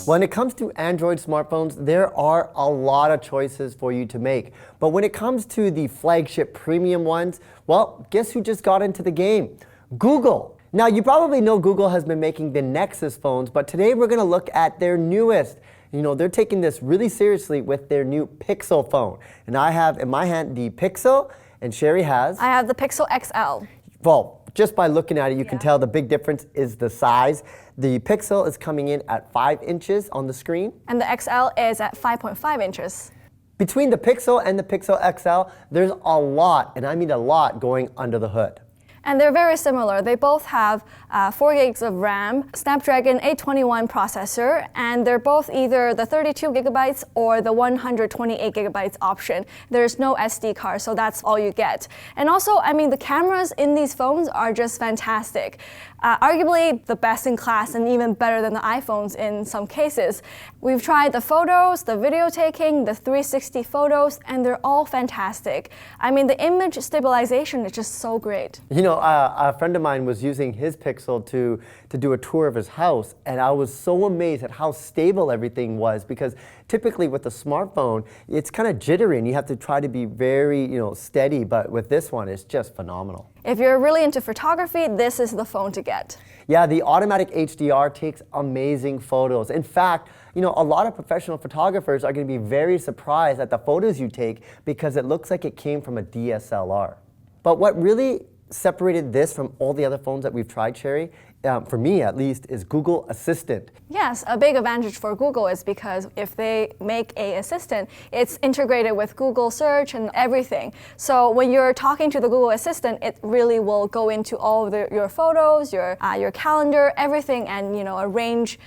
When it comes to Android smartphones, there are a lot of choices for you to make. But when it comes to the flagship premium ones, well, guess who just got into the game? Google. Now, you probably know Google has been making the Nexus phones, but today we're going to look at their newest. You know, they're taking this really seriously with their new Pixel phone. And I have in my hand the Pixel, and Sherry has? I have the Pixel XL. Well, just by looking at it, you can tell the big difference is the size. The Pixel is coming in at 5 inches on the screen. And the XL is at 5.5 inches. Between the Pixel and the Pixel XL, there's a lot, and I mean a lot, going under the hood. And they're very similar. They both have 4 gigs of RAM, Snapdragon 821 processor, and they're both either the 32 gigabytes or the 128 gigabytes option. There's no SD card, so that's all you get. And also, I mean, the cameras in these phones are just fantastic. Arguably the best in class and even better than the iPhones in some cases. We've tried the photos, the video taking, the 360 photos, and they're all fantastic. I mean, the image stabilization is just so great. You know, a friend of mine was using his Pixel to do a tour of his house, and I was so amazed at how stable everything was, because typically with a smartphone, it's kind of jittery and you have to try to be very, steady, but with this one, it's just phenomenal. If you're really into photography, this is the phone to get. Yeah, the automatic HDR takes amazing photos. In fact, a lot of professional photographers are going to be very surprised at the photos you take because it looks like it came from a DSLR. But what really separated this from all the other phones that we've tried, Sherry, for me at least, is Google Assistant. Yes, a big advantage for Google is because if they make an assistant, it's integrated with Google Search and everything. So when you're talking to the Google Assistant, it really will go into all of your photos, your calendar, everything, and arrange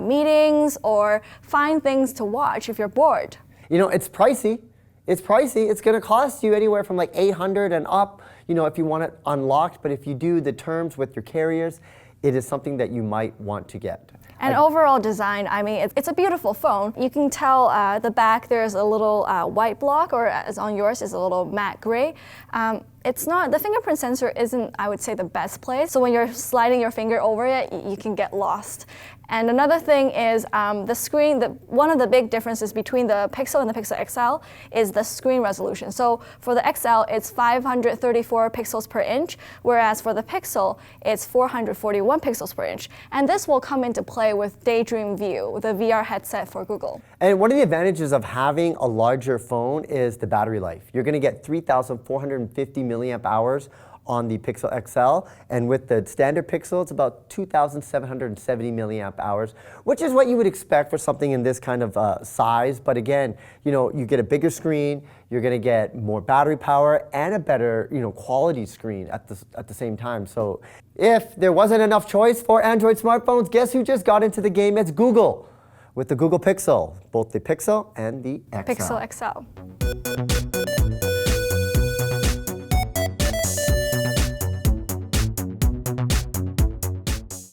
meetings or find things to watch if you're bored. It's pricey. It's pricey. It's going to cost you anywhere from like $800 and up, if you want it unlocked. But if you do the terms with your carriers, it is something that you might want to get. And overall design, I mean, it's a beautiful phone. You can tell the back there's a little white block, or as on yours is a little matte gray. The fingerprint sensor isn't, I would say, the best place. So when you're sliding your finger over it, you can get lost. And another thing is the screen. One of the big differences between the Pixel and the Pixel XL is the screen resolution. So for the XL, it's 534 pixels per inch, whereas for the Pixel, it's 441 pixels per inch. And this will come into play with Daydream View, the VR headset for Google. And one of the advantages of having a larger phone is the battery life. You're going to get 3,450 milliamp hours on the Pixel XL, and with the standard Pixel, it's about 2,770 milliamp hours, which is what you would expect for something in this kind of size. But again, you get a bigger screen, you're going to get more battery power and a better, quality screen at the same time. So if there wasn't enough choice for Android smartphones, guess who just got into the game? It's Google with the Google Pixel, both the Pixel and the XL. Pixel XL.